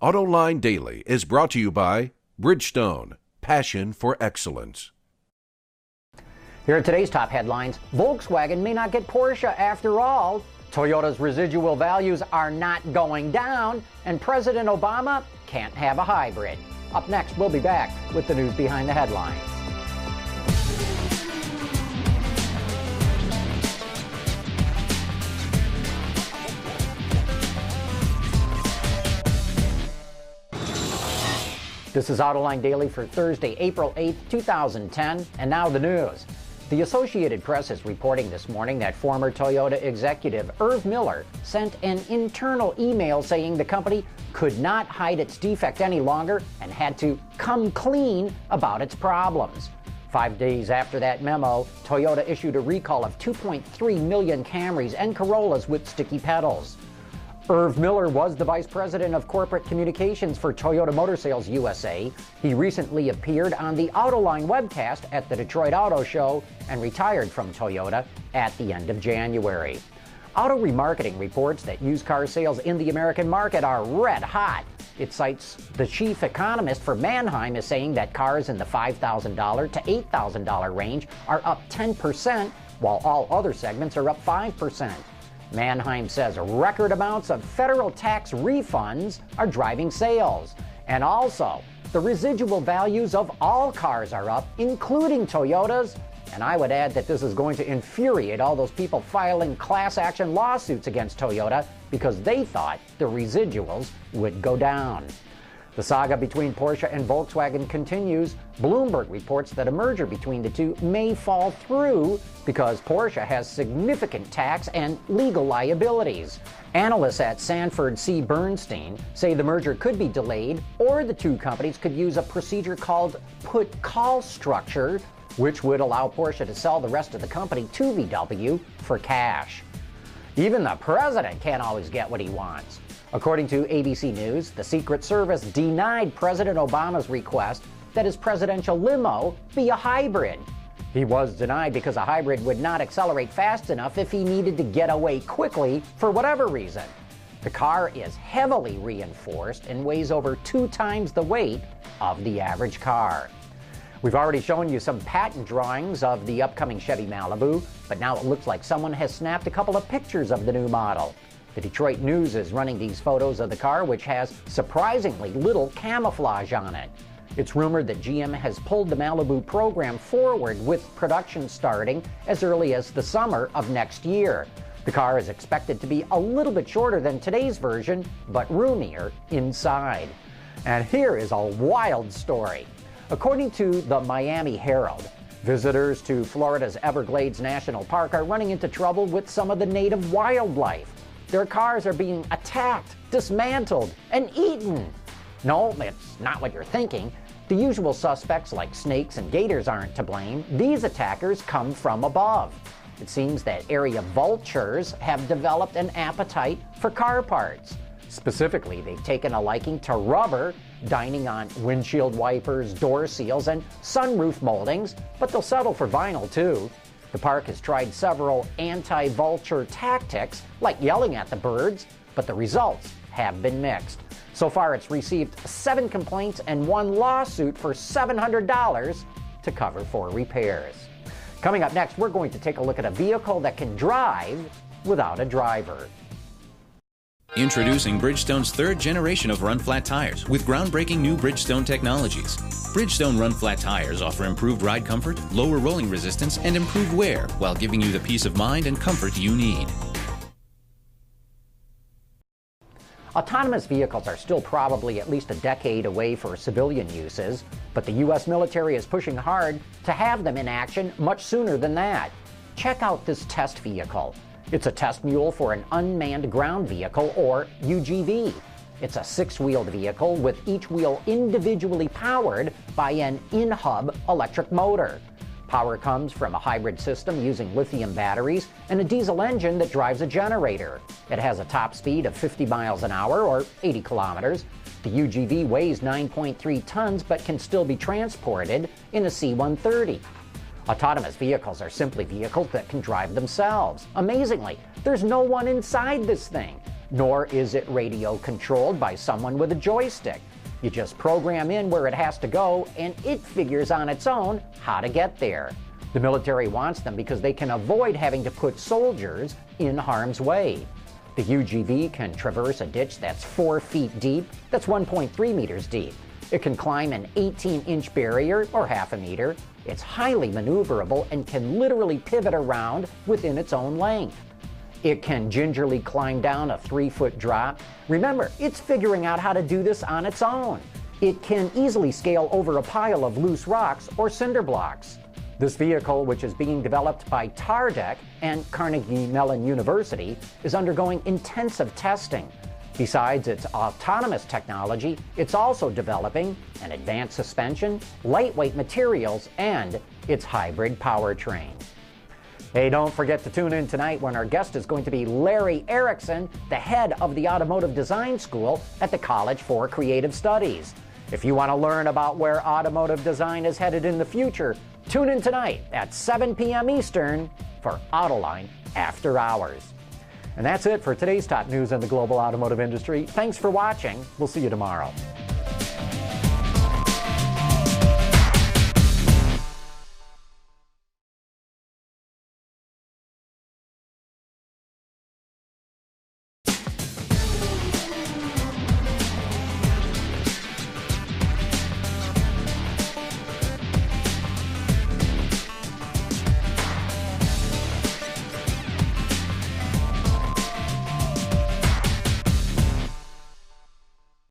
Autoline Daily is brought to you by Bridgestone, passion for excellence. Here are today's top headlines. Volkswagen may not get Porsche after all. Toyota's residual values are not going down. And President Obama can't have a hybrid. Up next, we'll be back with the news behind the headlines. This is Autoline Daily for Thursday, April 8, 2010, and now the news. The Associated Press is reporting this morning that former Toyota executive Irv Miller sent an internal email saying the company could not hide its defect any longer and had to come clean about its problems. 5 days after that memo, Toyota issued a recall of 2.3 million Camrys and Corollas with sticky pedals. Irv Miller was the Vice President of Corporate Communications for Toyota Motor Sales USA. He recently appeared on the Autoline webcast at the Detroit Auto Show and retired from Toyota at the end of January. Auto Remarketing reports that used car sales in the American market are red hot. It cites the chief economist for Manheim as saying that cars in the $5,000 to $8,000 range are up 10%, while all other segments are up 5%. Manheim says record amounts of federal tax refunds are driving sales. And also, the residual values of all cars are up, including Toyota's. And I would add that this is going to infuriate all those people filing class action lawsuits against Toyota because they thought the residuals would go down. The saga between Porsche and Volkswagen continues. Bloomberg reports that a merger between the two may fall through because Porsche has significant tax and legal liabilities. Analysts at Sanford C. Bernstein say the merger could be delayed, or the two companies could use a procedure called put-call structure, which would allow Porsche to sell the rest of the company to VW for cash. Even the president can't always get what he wants. According to ABC News, the Secret Service denied President Obama's request that his presidential limo be a hybrid. He was denied because a hybrid would not accelerate fast enough if he needed to get away quickly for whatever reason. The car is heavily reinforced and weighs over 2 times the weight of the average car. We've already shown you some patent drawings of the upcoming Chevy Malibu, but now it looks like someone has snapped a couple of pictures of the new model. The Detroit News is running these photos of the car, which has surprisingly little camouflage on it. It's rumored that GM has pulled the Malibu program forward, with production starting as early as the summer of next year. The car is expected to be a little bit shorter than today's version, but roomier inside. And here is a wild story. According to the Miami Herald, visitors to Florida's Everglades National Park are running into trouble with some of the native wildlife. Their cars are being attacked, dismantled, and eaten. No, it's not what you're thinking. The usual suspects like snakes and gators aren't to blame. These attackers come from above. It seems that area vultures have developed an appetite for car parts. Specifically, they've taken a liking to rubber, dining on windshield wipers, door seals, and sunroof moldings, but they'll settle for vinyl too. The park has tried several anti-vulture tactics, like yelling at the birds, but the results have been mixed. So far, it's received 7 complaints and 1 lawsuit for $700 to cover for repairs. Coming up next, we're going to take a look at a vehicle that can drive without a driver. Introducing Bridgestone's 3rd generation of run-flat tires with groundbreaking new Bridgestone technologies. Bridgestone run-flat tires offer improved ride comfort, lower rolling resistance, and improved wear while giving you the peace of mind and comfort you need. Autonomous vehicles are still probably at least a decade away for civilian uses, but the U.S. military is pushing hard to have them in action much sooner than that. Check out this test vehicle. It's a test mule for an unmanned ground vehicle, or UGV. It's a 6-wheeled vehicle with each wheel individually powered by an in-hub electric motor. Power comes from a hybrid system using lithium batteries and a diesel engine that drives a generator. It has a top speed of 50 miles an hour, or 80 kilometers. The UGV weighs 9.3 tons but can still be transported in a C-130. Autonomous vehicles are simply vehicles that can drive themselves. Amazingly, there's no one inside this thing. nor is it radio controlled by someone with a joystick. You just program in where it has to go, and it figures on its own how to get there. The military wants them because they can avoid having to put soldiers in harm's way. The UGV can traverse a ditch that's 4 feet deep, that's 1.3 meters deep. It can climb an 18-inch barrier, or half a meter. It's highly maneuverable and can literally pivot around within its own length. It can gingerly climb down a 3-foot drop. Remember, it's figuring out how to do this on its own. It can easily scale over a pile of loose rocks or cinder blocks. This vehicle, which is being developed by Tardec and Carnegie Mellon University, is undergoing intensive testing. Besides its autonomous technology, it's also developing an advanced suspension, lightweight materials, and its hybrid powertrain. Hey, don't forget to tune in tonight when our guest is going to be Larry Erickson, the head of the Automotive Design School at the College for Creative Studies. If you want to learn about where automotive design is headed in the future, tune in tonight at 7 p.m. Eastern for Autoline After Hours. And that's it for today's top news in the global automotive industry. Thanks for watching. We'll see you tomorrow.